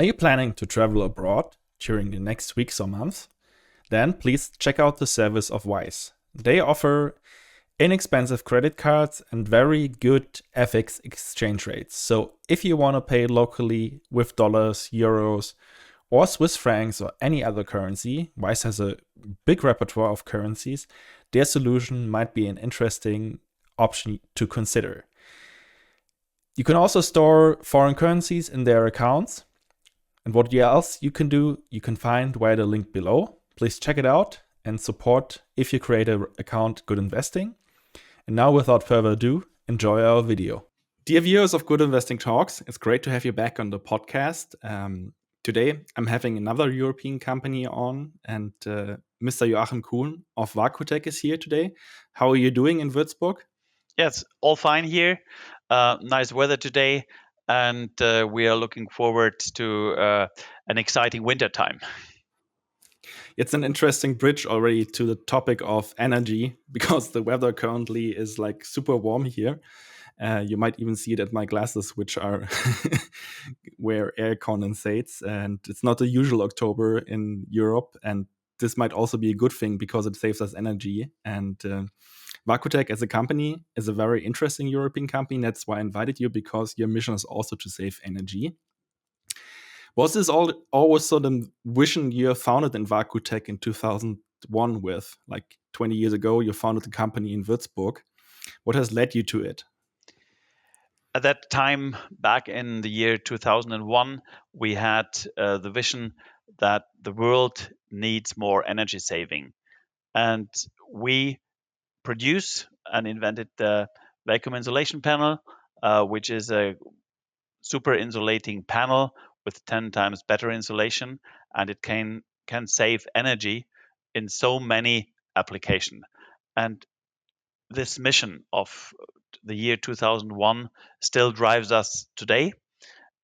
Are you planning to travel abroad during the next weeks or months? Then please check out the service of Wise. They offer inexpensive credit cards and very good FX exchange rates. So if you want to pay locally with dollars, euros, or Swiss francs or any other currency, Wise has a big repertoire of currencies. Their solution might be an interesting option to consider. You can also store foreign currencies in their accounts. And what else you can do, you can find via the link below. Please check it out and support if you create an account Good Investing. And now, without further ado, enjoy our video. Dear viewers of Good Investing Talks, it's great to have you back on the podcast. Today, I'm having another European company on, and Mr. Joachim Kuhn of va-Q-tec is here today. How are you doing in Würzburg? Yes, all fine here. Nice weather today, and we are looking forward to an exciting winter time. It's an interesting bridge already to the topic of energy because the weather currently is like super warm here. You might even see it at my glasses, which are where air condensates, and it's not the usual October in Europe. And this might also be a good thing because it saves us energy. And va-Q-tec as a company is a very interesting European company. That's why I invited you, because your mission is also to save energy. Was this always sort of vision you founded in va-Q-tec in 2001 with? Like 20 years ago, you founded the company in Würzburg. What has led you to it? At that time, back in the year 2001, we had the vision that the world needs more energy saving. And we produce and invented the vacuum insulation panel, which is a super insulating panel with 10 times better insulation, and it can save energy in so many applications. And this mission of the year 2001 still drives us today,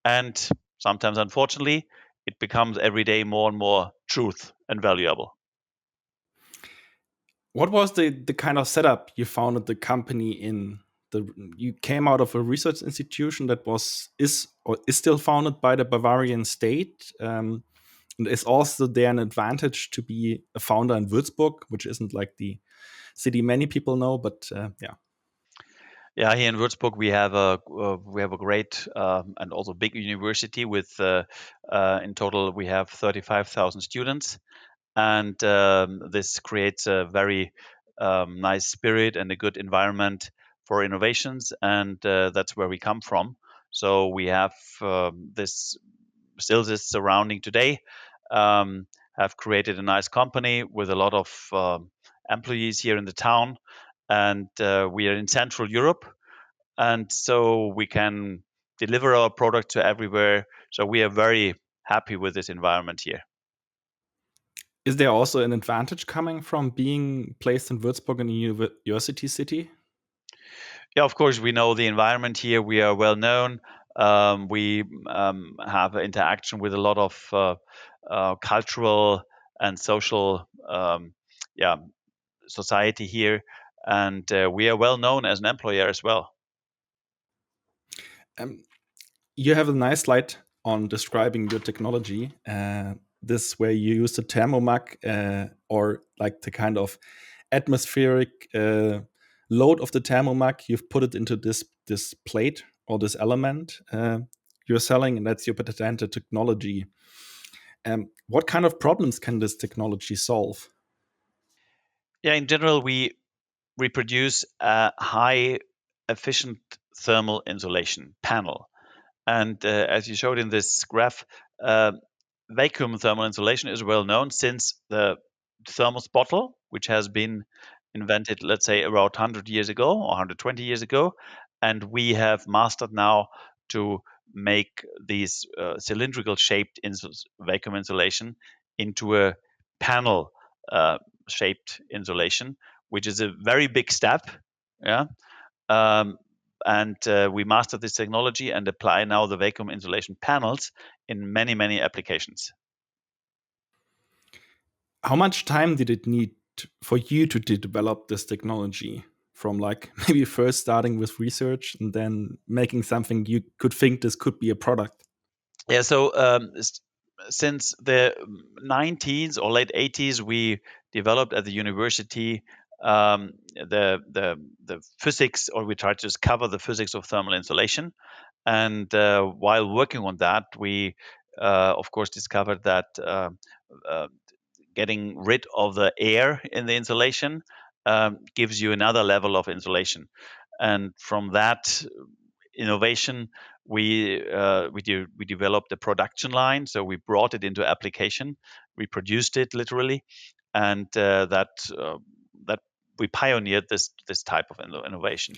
and sometimes, unfortunately, it becomes every day more and more truth and valuable. What was the kind of setup you founded the company in? You came out of a research institution that is still founded by the Bavarian state. And is also there an advantage to be a founder in Würzburg, which isn't like the city many people know, but yeah. Yeah, here in Würzburg we have a great and also big university with in total we have 35,000 students, and this creates a very nice spirit and a good environment for innovations, and that's where we come from. So we have this surrounding today. Have created a nice company with a lot of employees here in the town, and we are in Central Europe, and so we can deliver our product to everywhere. So we are very happy with this environment here. Is there also an advantage coming from being placed in Würzburg, in a university city? Yeah, of course, we know the environment here. We are well known. We have interaction with a lot of cultural and social yeah, society here, and we are well known as an employer as well. You have a nice slide on describing your technology. This where you use the thermomag or like the kind of atmospheric load of the thermomag. You've put it into this plate or this element you're selling, and that's your patented technology. What kind of problems can this technology solve? Yeah, in general, we reproduce a high efficient thermal insulation panel. And as you showed in this graph, uh, vacuum thermal insulation is well known since the thermos bottle, which has been invented, let's say, around 100 years ago or 120 years ago. And we have mastered now to make these cylindrical shaped vacuum insulation into a panel shaped insulation, which is a very big step. Yeah. Um, and we mastered this technology and apply now the vacuum insulation panels in many, many applications. How much time did it need for you to develop this technology? From like maybe first starting with research and then making something you could think this could be a product? Yeah, so since the 90s or late 80s, we developed at the university the physics, or we tried to discover the physics of thermal insulation. And while working on that, we of course discovered that uh, getting rid of the air in the insulation gives you another level of insulation. And from that innovation, we developed a production line. So we brought it into application, we produced it literally, and that we pioneered this type of innovation.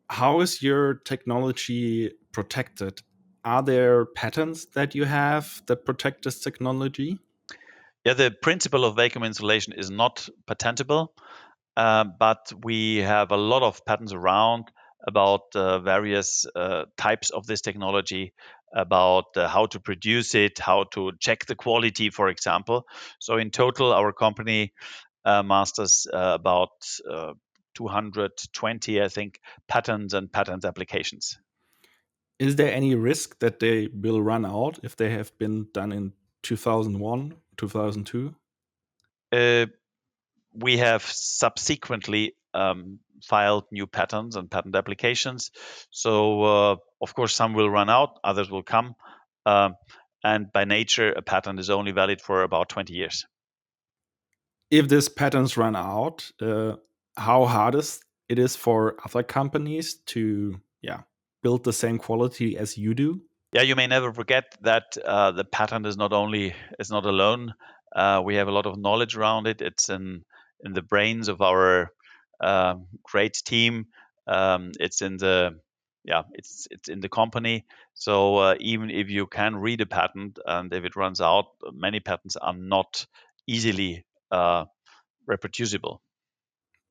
How is your technology protected? Are there patents that you have that protect this technology? Yeah, the principle of vacuum insulation is not patentable, but we have a lot of patents around about various types of this technology, about how to produce it, how to check the quality, for example. So in total, our company masters about uh, 220, I think, patents and patent applications. Is there any risk that they will run out if they have been done in 2001, 2002? Uh, we have subsequently filed new patents and patent applications. So, of course, some will run out, others will come. Um, and by nature, a patent is only valid for about 20 years. If these patents run out, how hard it is for other companies to, yeah, build the same quality as you do? Yeah, you may never forget that the patent is not alone. We have a lot of knowledge around it. It's in the brains of our great team. It's in the it's in the company. So even if you can read a patent and if it runs out, many patents are not easily reproducible.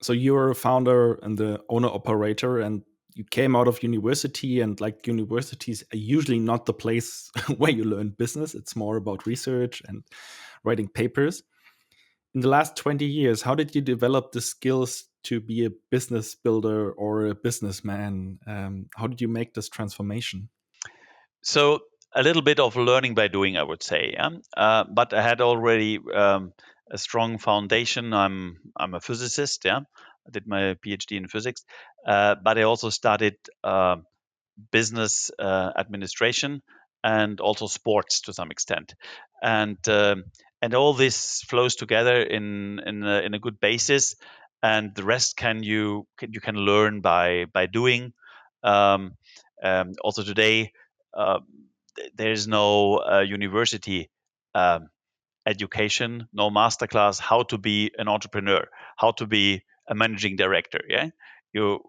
So you're a founder and the owner operator, and you came out of university, and like universities are usually not the place where you learn business. It's more about research and writing papers. In the last 20 years, how did you develop the skills to be a business builder or a businessman? How did you make this transformation? So a little bit of learning by doing, I would say. Yeah? But I had already a strong foundation. I'm a physicist. Yeah, I did my PhD in physics, but I also studied business administration and also sports to some extent, and and all this flows together in a good basis, and the rest you can learn by doing. Um, Also today, uh, there's no university um, education, no masterclass how to be an entrepreneur, how to be a managing director. Yeah, you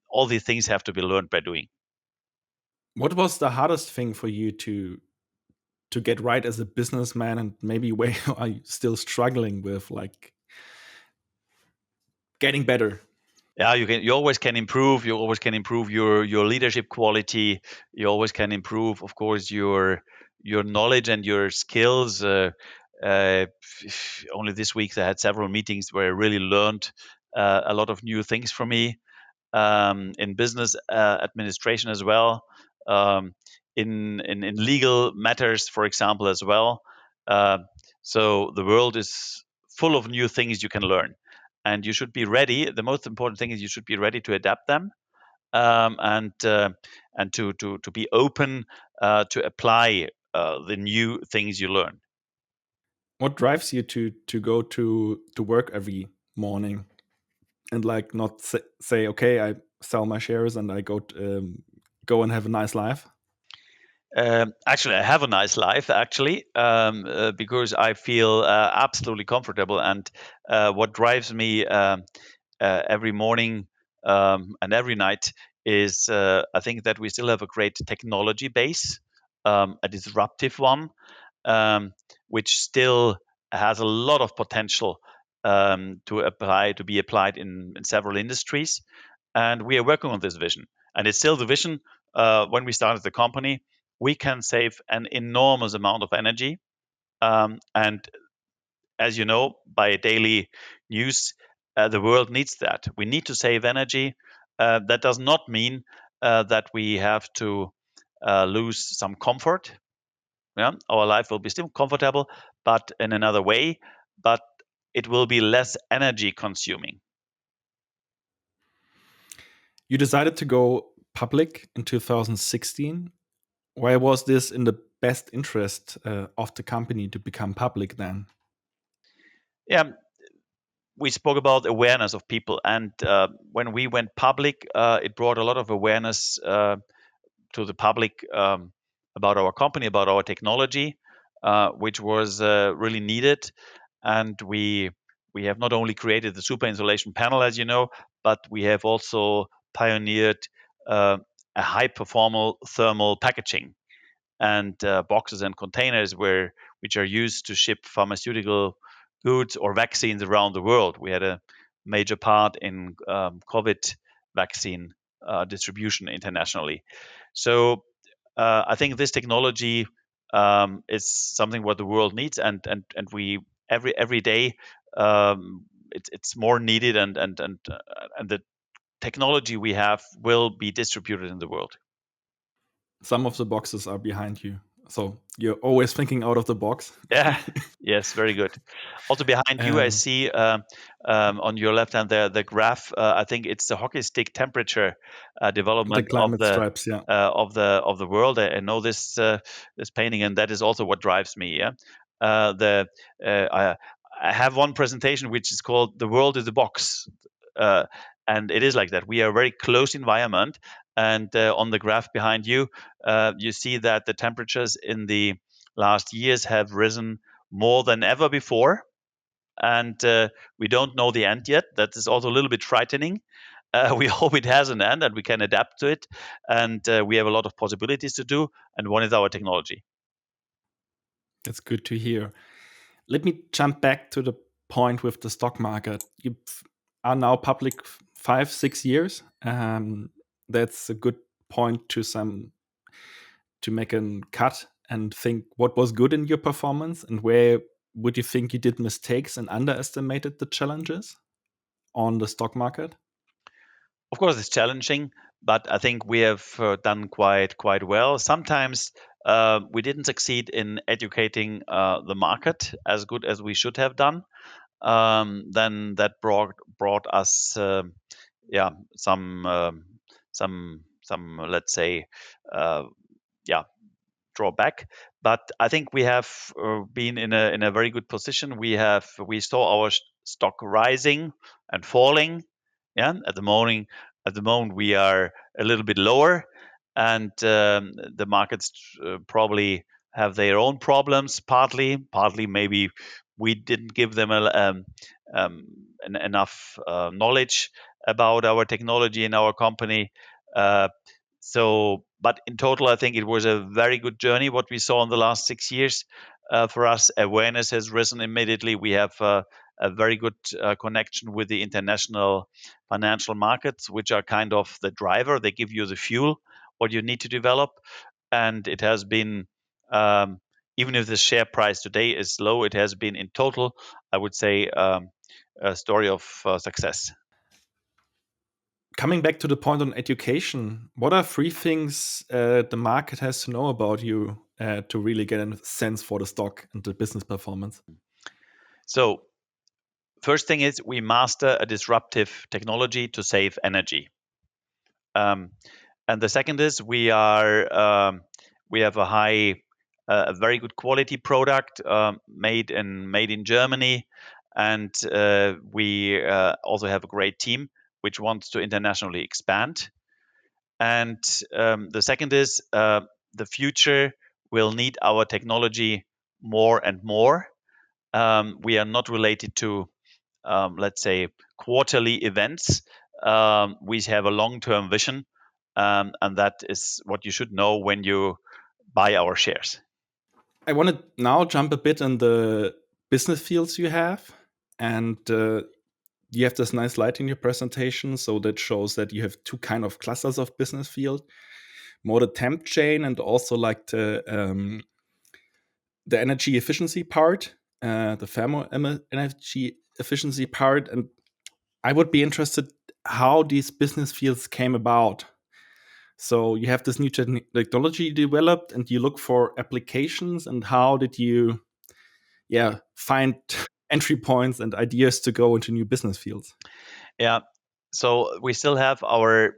all these things have to be learned by doing. What was the hardest thing for you to get right as a businessman, and maybe where are you still struggling with like getting better? Yeah, you always can improve. You always can improve your leadership quality. You always can improve, of course, your knowledge and your skills. Uh, Only this week I had several meetings where I really learned a lot of new things from me, in business administration as well, um, in legal matters, for example, as well. Uh, so the world is full of new things you can learn, and you should be ready. The most important thing is you should be ready to adapt them, and to be open to apply the new things you learn. What drives you to go to work every morning and like not say okay, I sell my shares and I go and have a nice life? Actually, I have a nice life, actually, because I feel absolutely comfortable. And what drives me every morning and every night is I think that we still have a great technology base, a disruptive one, um, which still has a lot of potential to be applied in several industries. And we are working on this vision. And it's still the vision. When we started the company, we can save an enormous amount of energy. And as you know, by daily news, the world needs that. We need to save energy. That does not mean that we have to lose some comfort. Yeah, our life will be still comfortable, but in another way. But it will be less energy consuming. You decided to go public in 2016. Why was this in the best interest of the company to become public then? Yeah, we spoke about awareness of people, and when we went public, it brought a lot of awareness to the public about our company, about our technology, which was really needed. And we have not only created the super insulation panel, as you know, but we have also pioneered uh, a high performance thermal packaging and boxes and containers which are used to ship pharmaceutical goods or vaccines around the world. We had a major part in COVID vaccine distribution internationally. So I think this technology is something what the world needs, and we every day it's more needed, and the technology we have will be distributed in the world. Some of the boxes are behind you. So you're always thinking out of the box. Yeah. Yes, very good. Also behind you, I um, see on your left hand there the graph. I think it's the hockey stick temperature the development climate stripes, yeah. of the world. I know this painting, and that is also what drives me. Yeah, the I have one presentation which is called "The World is a Box," uh, and it is like that. We are a very close environment, and on the graph behind you, you see that the temperatures in the last years have risen more than ever before. And we don't know the end yet. That is also a little bit frightening. We hope it has an end and we can adapt to it. And we have a lot of possibilities to do. And one is our technology. That's good to hear. Let me jump back to the point with the stock market. You are now public 5, 6 years. That's a good point to make a cut and think what was good in your performance and where would you think you did mistakes and underestimated the challenges on the stock market? Of course, it's challenging, but I think we have done quite well. Sometimes we didn't succeed in educating the market as good as we should have done. Then that brought us yeah some let's say uh, yeah drawback. But I think we have been in a very good position. We saw our stock rising and falling. Yeah, at the moment we are a little bit lower, and the markets probably have their own problems. Partly maybe we didn't give them um, enough knowledge about our technology and our company. Uh, but in total, I think it was a very good journey. What we saw in the last 6 years for us, awareness has risen immediately. We have a very good connection with the international financial markets, which are kind of the driver. They give you the fuel, what you need to develop, and it has been. Even if the share price today is low, it has been in total, I would say, a story of success. Coming back to the point on education, what are 3 things the market has to know about you to really get a sense for the stock and the business performance? So first thing is we master a disruptive technology to save energy. Um, and the second is we have a very good quality product made in Germany, and we also have a great team which wants to internationally expand. And the second is the future will need our technology more and more. We are not related to let's say, quarterly events. We have a long term vision, and that is what you should know when you buy our shares. I want to now jump a bit in the business fields you have. And you have this nice slide in your presentation. So that shows that you have 2 kind of clusters of business field, more the temp chain and also like the energy efficiency part, the thermal energy efficiency part. And I would be interested how these business fields came about. So you have this new technology developed, and you look for applications. And how did you, find entry points and ideas to go into new business fields? Yeah. So we still have our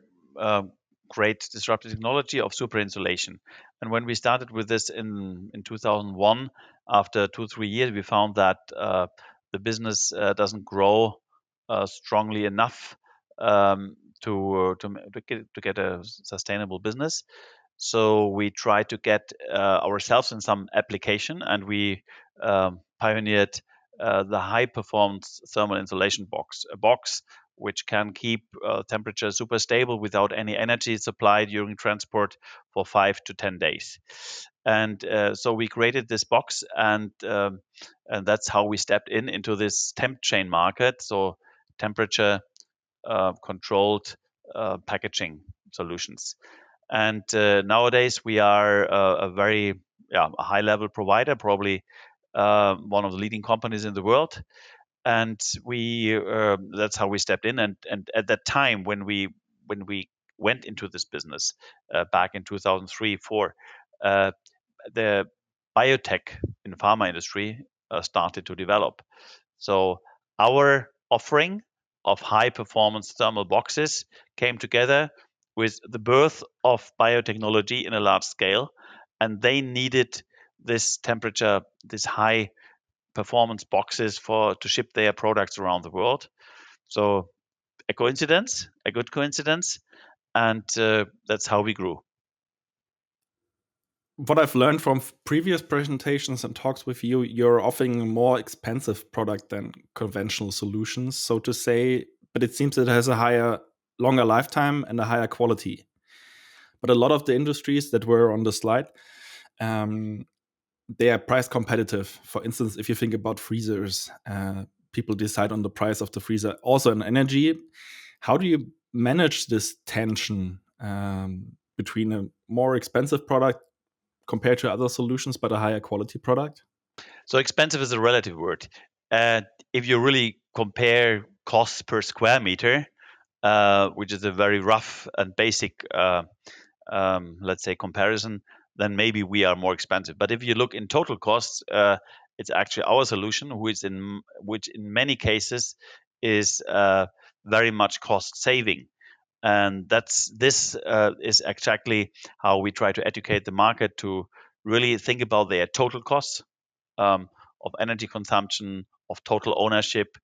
great disruptive technology of super insulation. And when we started with this in 2001, after 2 3 years, we found that the business doesn't grow strongly enough to get a sustainable business. So we tried to get ourselves in some application, and we pioneered the high performance thermal insulation box, a box which can keep temperature super stable without any energy supply during transport for 5 to 10 days. And so we created this box, and that's how we stepped into this temp chain market. So temperature controlled packaging solutions. And nowadays we are a very a high level provider, probably one of the leading companies in the world. And we that's how we stepped in. And at that time when we went into this business back in 2003 4, the biotech in pharma industry started to develop. So our offering of high performance thermal boxes came together with the birth of biotechnology in a large scale, and they needed this temperature, this high performance boxes for to ship their products around the world. So a good coincidence, and that's how we grew. What I've learned from previous presentations and talks with you, you're offering a more expensive product than conventional solutions, so to say, but it seems it has a higher, longer lifetime and a higher quality. But a lot of the industries that were on the slide, um, they are price competitive. For instance, if you think about freezers, people decide on the price of the freezer. Also in energy, how do you manage this tension between a more expensive product compared to other solutions, but a higher quality product? So expensive is a relative word. Uh, if you really compare costs per square meter, which is a very rough and basic, let's say, comparison, then maybe we are more expensive. But if you look in total costs, it's actually our solution, which in many cases is very much cost saving. And this is exactly how we try to educate the market to really think about their total costs um, of energy consumption, of total ownership,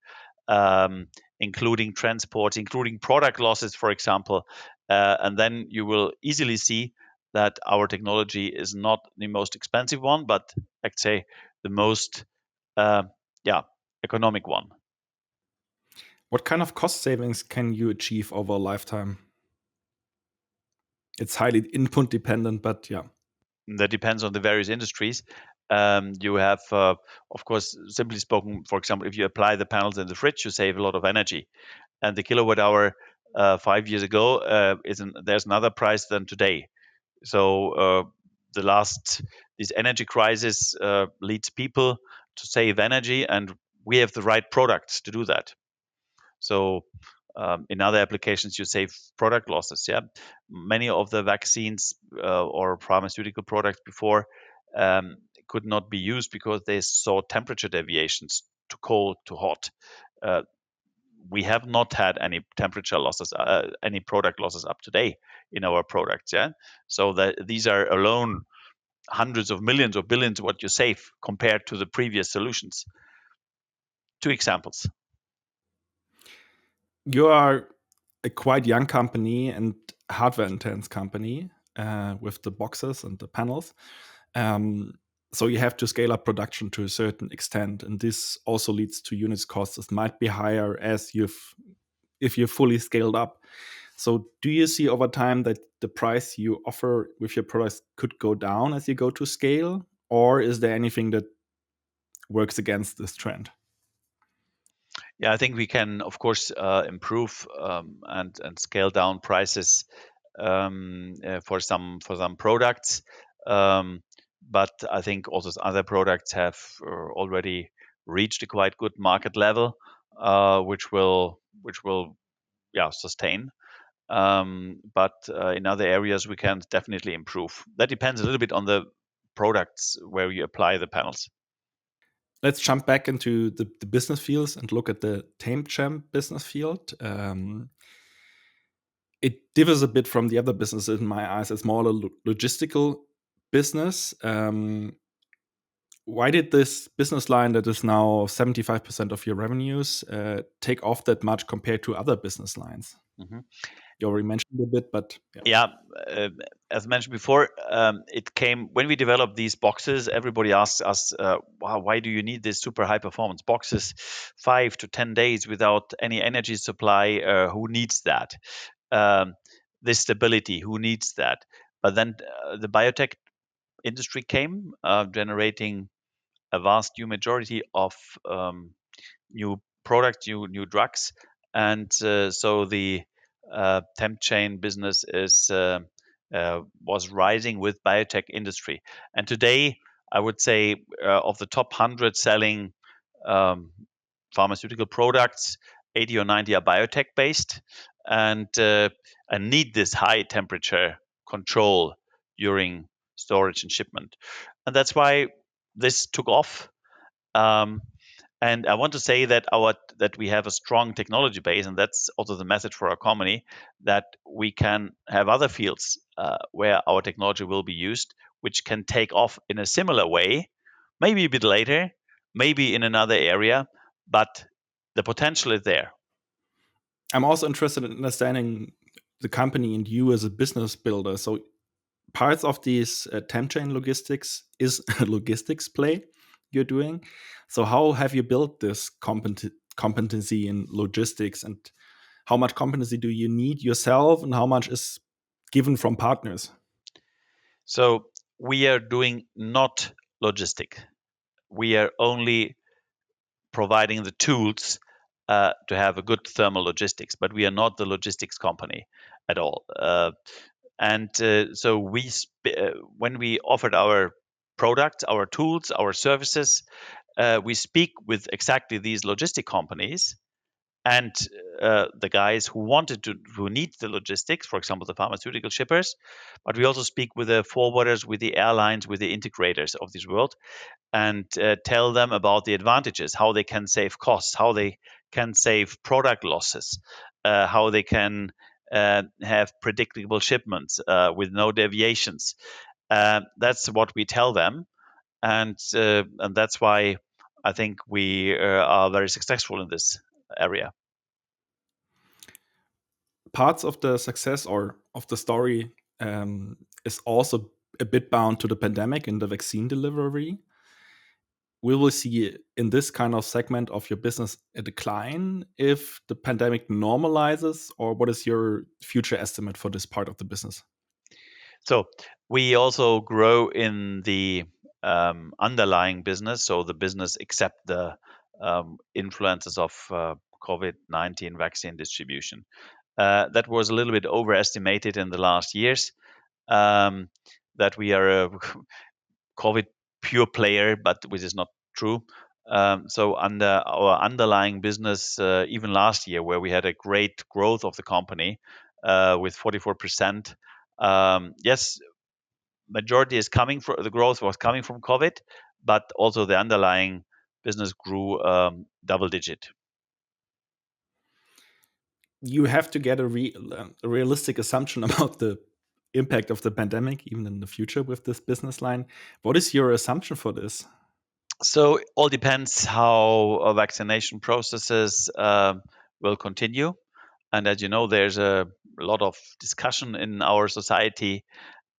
um, including transport, including product losses, for example. And then you will easily see that our technology is not the most expensive one, but I'd say the most, uh, yeah, economic one. What kind of cost savings can you achieve over a lifetime? It's highly input dependent, but yeah. That depends on the various industries. You have, of course, simply spoken, for example, if you apply the panels in the fridge, you save a lot of energy. And the kilowatt hour 5 years ago there's another price than today. So the last this energy crisis leads people to save energy, and we have the right products to do that. So in other applications, you save product losses. Yeah, many of the vaccines or pharmaceutical products before could not be used because they saw temperature deviations, too cold, too hot. Uh, we have not had any temperature losses, any product losses up to date in our products. Yeah, so that these are alone hundreds of millions or billions what you save compared to the previous solutions. Two examples. You are a quite young company and hardware intense company with the boxes and the panels. Um, so you have to scale up production to a certain extent, and this also leads to units costs that might be higher as if you're fully scaled up. So do you see over time that the price you offer with your products could go down as you go to scale, or is there anything that works against this trend? Yeah, I think we can, of course, improve and scale down prices for some products. Um, but I think also other products have already reached a quite good market level, which will sustain. but in other areas we can definitely improve. That depends a little bit on the products where you apply the panels. Let's jump back into the business fields and look at the TempChain business field. It differs a bit from the other businesses in my eyes. It's more a logistical business. Why did this business line that is now 75% of your revenues take off that much compared to other business lines? Mhm. You already mentioned a bit, but yeah. Yeah, as mentioned before, it came when we developed these boxes. Everybody asks us, wow, why do you need these super high performance boxes, 5 to 10 days without any energy supply? Who needs that? Um, this stability, who needs that? But then the biotech industry came, generating a vast new majority of new products, new drugs, and so the TempChain business is was rising with biotech industry. And today, I would say of the top 100 selling um, pharmaceutical products, 80 or 90 are biotech based, and need this high temperature control during storage and shipment, and that's why this took off. Um, and I want to say that we have a strong technology base, and that's also the message for our company, that we can have other fields where our technology will be used, which can take off in a similar way, maybe a bit later, maybe in another area, but the potential is there. I'm also interested in understanding the company and you as a business builder. So parts of these TempChain logistics is a logistics play you're doing. So how have you built this competency in logistics, and how much competency do you need yourself, and how much is given from partners? So we are doing not logistic. We are only providing the tools to have a good thermal logistics, but we are not the logistics company at all. And so when we offered our products, our tools, our services, we speak with exactly these logistic companies and the guys who need the logistics, for example, the pharmaceutical shippers. But we also speak with the forwarders, with the airlines, with the integrators of this world, and tell them about the advantages, how they can save costs, how they can save product losses, how they can have predictable shipments with no deviations. That's what we tell them, and that's why I think we are very successful in this area. Parts of the success or of the story is also a bit bound to the pandemic and the vaccine delivery. We will see in this kind of segment of your business a decline if the pandemic normalizes, or what is your future estimate for this part of the business? So we also grow in the underlying business, so the business except the influences of COVID-19 vaccine distribution. That was a little bit overestimated in the last years. Um, that we are a COVID pure player, but which is not true. So under our underlying business, even last year, where we had a great growth of the company with 44%, yes, majority is coming from the growth was coming from COVID, but also the underlying business grew double digit. You have to get a realistic assumption about the impact of the pandemic, even in the future, with this business line. What is your assumption for this? So it all depends how vaccination processes will continue. And as you know, there's a lot of discussion in our society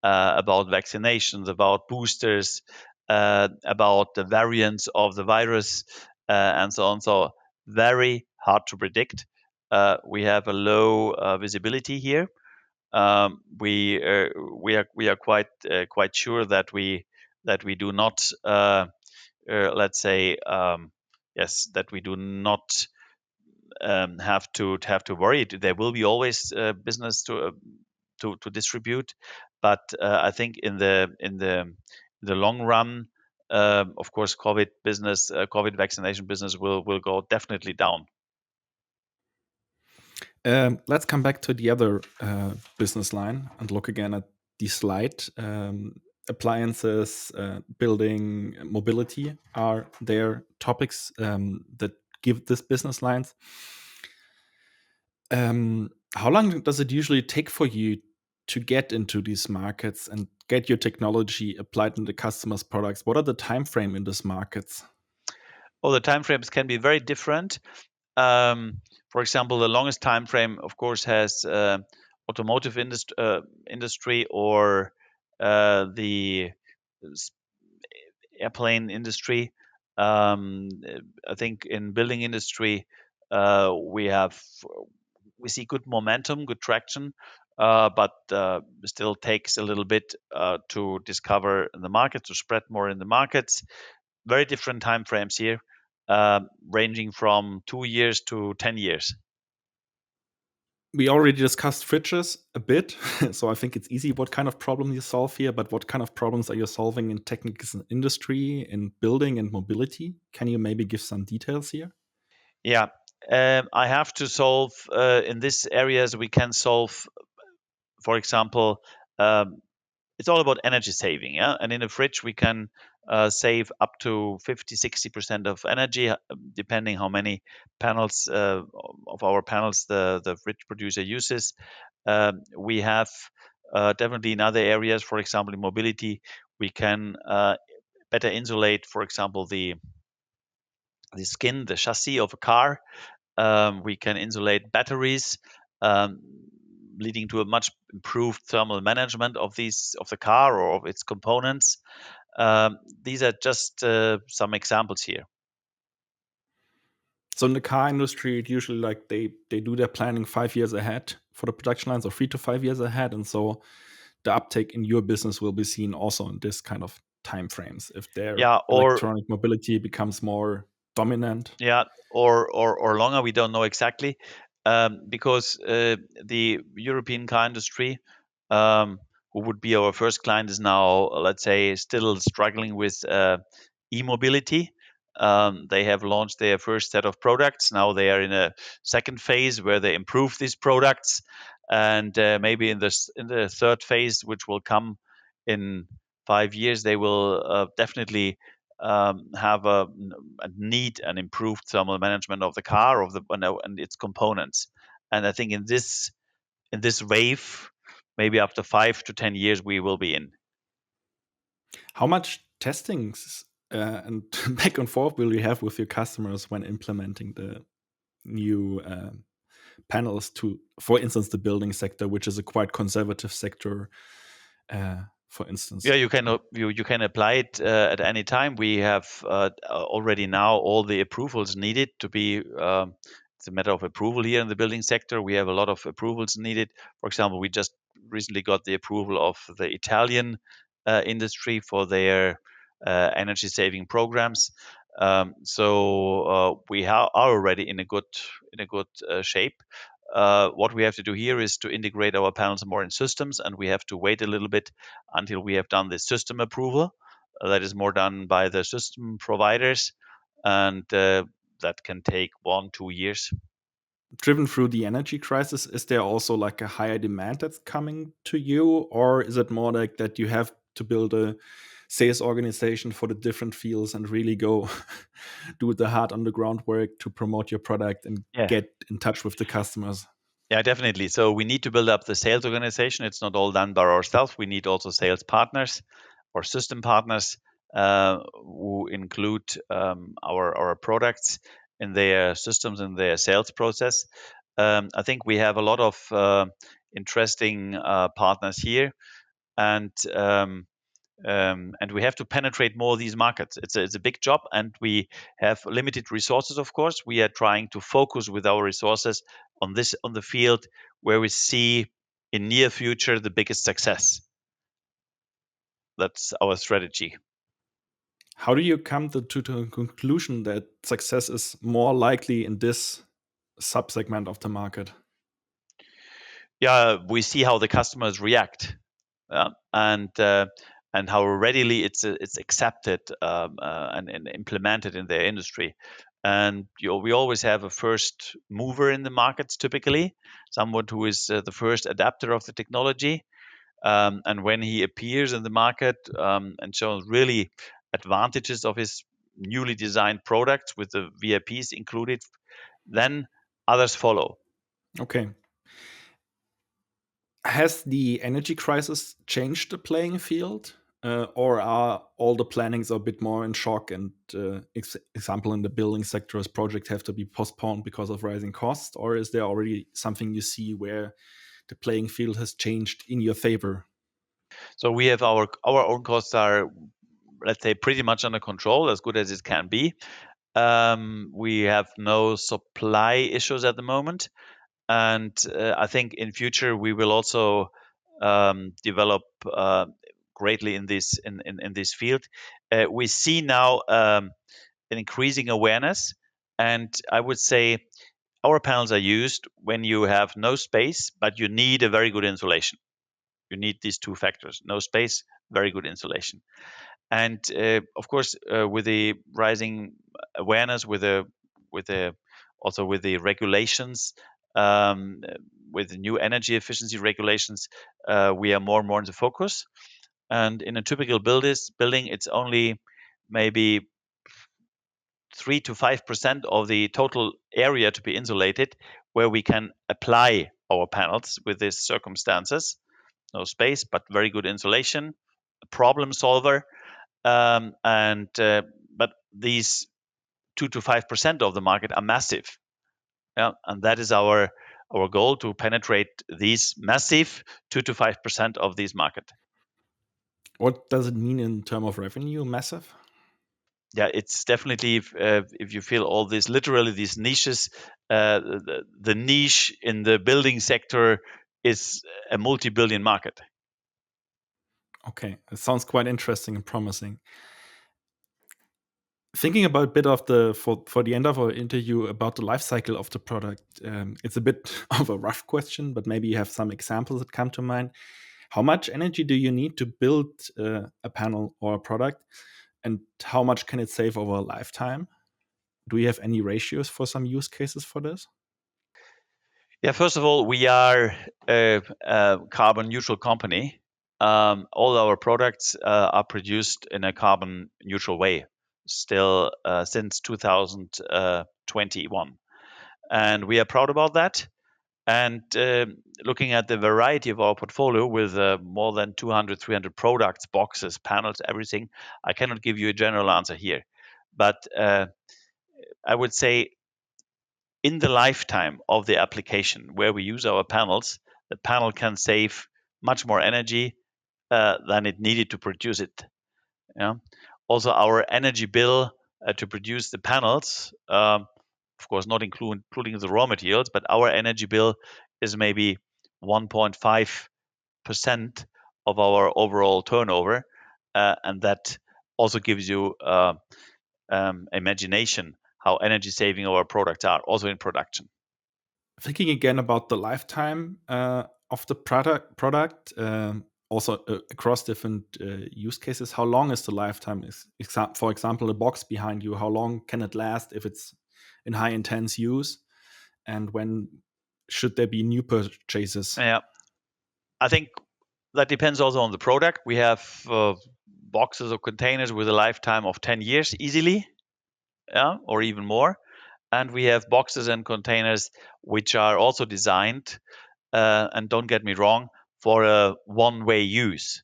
about vaccinations, about boosters, about the variants of the virus, and so on. So very hard to predict. We have a low visibility here. We are quite sure that we do not let's say yes, that we do not have to worry. There will be always business to distribute, but I think in the long run, of course, COVID vaccination business will go definitely down. Let's come back to the other business line and look again at the slide. Appliances, building, mobility are their topics that give this business lines. How long does it usually take for you to get into these markets and get your technology applied in the customer's products? What are the time frame in these markets? Well, the timeframes can be very different. Um, for example, the longest time frame, of course, has automotive industry or the s- airplane industry. I think in building industry, we have we see good momentum, good traction, but still takes a little bit to discover the market, to spread more in the markets. Very different time frames here, ranging from 2 years to 10 years. We already discussed fridges a bit, so I think it's easy what kind of problem you solve here, but what kind of problems are you solving in technical industry, in building and mobility? Can you maybe give some details here? Yeah, I have to solve in these areas. We can solve, for example, um, it's all about energy saving. Yeah, and in a fridge we can save up to 50-60% of energy, depending how many panels of our panels the fridge producer uses. We have definitely in other areas, for example, in mobility, we can better insulate, for example, the skin, the chassis of a car. We can insulate batteries, um, leading to a much improved thermal management of these of the car or of its components. These are just some examples here. So in the car industry, it usually like they do their planning 5 years ahead for the production lines, or 3 to 5 years ahead, and so the uptake in your business will be seen also in this kind of time frames if their Yeah, or electronic mobility becomes more dominant. yeah, or longer. We don't know exactly, because the European car industry, who would be our first client, is now, let's say, still struggling with e-mobility. They have launched their first set of products. Now they are in a second phase where they improve these products, and maybe in the third phase, which will come in 5 years, they will definitely have a need an improved thermal management of the car of the and its components. And I think in this wave, maybe after 5 to 10 years, we will be in. How much testings and back and forth will you have with your customers when implementing the new panels to, for instance, the building sector, which is a quite conservative sector, for instance? Yeah, you can apply it at any time. We have already now all the approvals needed to be. It's a matter of approval here in the building sector. We have a lot of approvals needed. For example, we just recently got the approval of the Italian industry for their energy saving programs. We are already in a good shape. What we have to do here is to integrate our panels more in systems, and we have to wait a little bit until we have done the system approval. That is more done by the system providers, and that can take 1 2 years. Driven through the energy crisis, is there also like a higher demand that's coming to you, or is it more like that you have to build a sales organization for the different fields and really go do the hard underground work to promote your product and Yeah. get in touch with the customers? Yeah, definitely. So we need to build up the sales organization. It's not all done by ourselves. We need also sales partners or system partners who include our products in their systems and their sales process. I think we have a lot of interesting partners here, and we have to penetrate more of these markets. It's a big job, and we have limited resources. Of course, we are trying to focus with our resources on the field where we see in near future the biggest success. That's our strategy. How do you come to the conclusion that success is more likely in this subsegment of the market? Yeah, we see how the customers react, and how readily it's accepted and implemented in their industry. And we always have a first mover in the markets, typically someone who is the first adapter of the technology. And when he appears in the market and shows really advantages of his newly designed products with the VIPs included, then others follow. Okay. Has the energy crisis changed the playing field? Or are all the plannings a bit more in shock? And example, in the building sector, as projects have to be postponed because of rising costs? Or is there already something you see where the playing field has changed in your favor? So we have our own costs are, let's say, pretty much under control, as good as it can be. We have no supply issues at the moment, and I think in future we will also develop greatly in this field. We see now an increasing awareness, and I would say our panels are used when you have no space, but you need a very good insulation. You need these two factors: no space, very good insulation. And of course, with the rising awareness, with the also with the regulations, um, with the new energy efficiency regulations, we are more and more in the focus. And in a typical building, it's only maybe 3 to 5% of the total area to be insulated, where we can apply our panels with these circumstances. No space, but very good insulation, a problem solver, and but these 2 to 5% of the market are massive, yeah, and that is our goal, to penetrate these massive 2 to 5% of this market. What does it mean in terms of revenue? Massive? Yeah, it's definitely if you feel all this, literally these niches, the niche in the building sector is a multi-billion market. Okay, it sounds quite interesting and promising. Thinking about a bit of the for the end of our interview about the life cycle of the product, it's a bit of a rough question, but maybe you have some examples that come to mind. How much energy do you need to build a panel or a product, and how much can it save over a lifetime? Do you have any ratios for some use cases for this? Yeah, first of all, we are a carbon neutral company. All our products are produced in a carbon neutral way, still since 2021. And we are proud about that. And looking at the variety of our portfolio with more than 200, 300 products, boxes, panels, everything, I cannot give you a general answer here. But I would say in the lifetime of the application where we use our panels, the panel can save much more energy than it needed to produce it. Yeah. Also, our energy bill to produce the panels, of course, not including the raw materials, but our energy bill is maybe 1.5% of our overall turnover, and that also gives you imagination how energy saving our products are, also in production. Thinking again about the lifetime of the product, also across different use cases, how long is the lifetime? For example, the box behind you, how long can it last if it's in high intense use? And when should there be new purchases? Yeah, I think that depends also on the product. We have boxes or containers with a lifetime of 10 years easily, yeah, or even more. And we have boxes and containers which are also designed, and don't get me wrong, for a one-way use.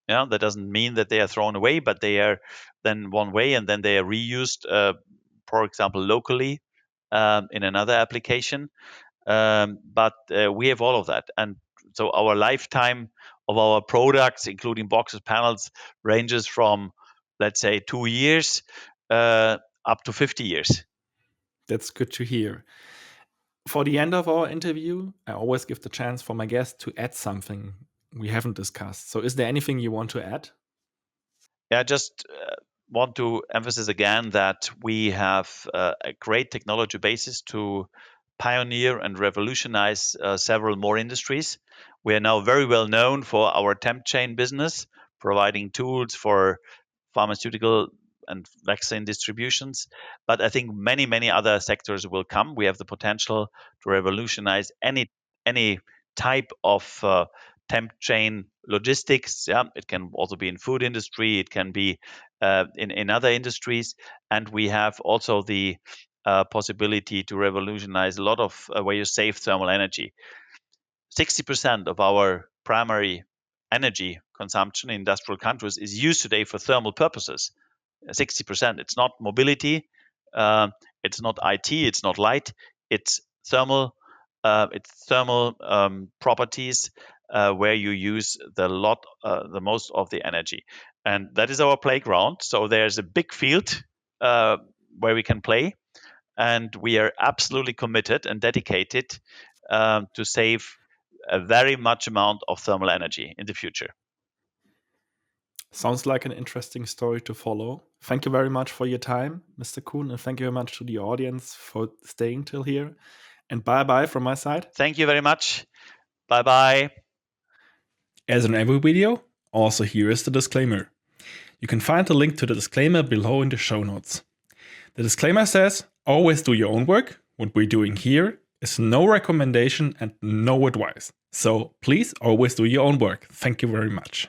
Yeah, that doesn't mean that they are thrown away, but they are then one way, and then they are reused, for example, locally in another application. But we have all of that, and so our lifetime of our products, including boxes, panels, ranges from, let's say, 2 years up to 50 years. That's good to hear. For the end of our interview, I always give the chance for my guest to add something we haven't discussed. So, is there anything you want to add? Yeah, just want to emphasize again that we have a great technology basis to pioneer and revolutionize several more industries. We are now very well known for our temp chain business, providing tools for pharmaceutical and vaccine distributions. But I think many other sectors will come. We have the potential to revolutionize any type of TempChain Logistics. Yeah, it can also be in food industry. It can be in other industries, and we have also the possibility to revolutionize a lot of where you save thermal energy. 60% of our primary energy consumption in industrial countries is used today for thermal purposes. 60%. It's not mobility, it's not IT, it's not light, it's thermal. It's thermal properties where you use the most of the energy, and that is our playground. So there's a big field where we can play, and we are absolutely committed and dedicated to save a very much amount of thermal energy in the future. Sounds like an interesting story to follow. Thank you very much for your time, Mr. Kuhn, and thank you very much to the audience for staying till here. And bye-bye from my side. Thank you very much. Bye-bye. As in every video, also here is the disclaimer. You can find the link to the disclaimer below in the show notes. The disclaimer says, always do your own work. What we're doing here is no recommendation and no advice. So please always do your own work. Thank you very much.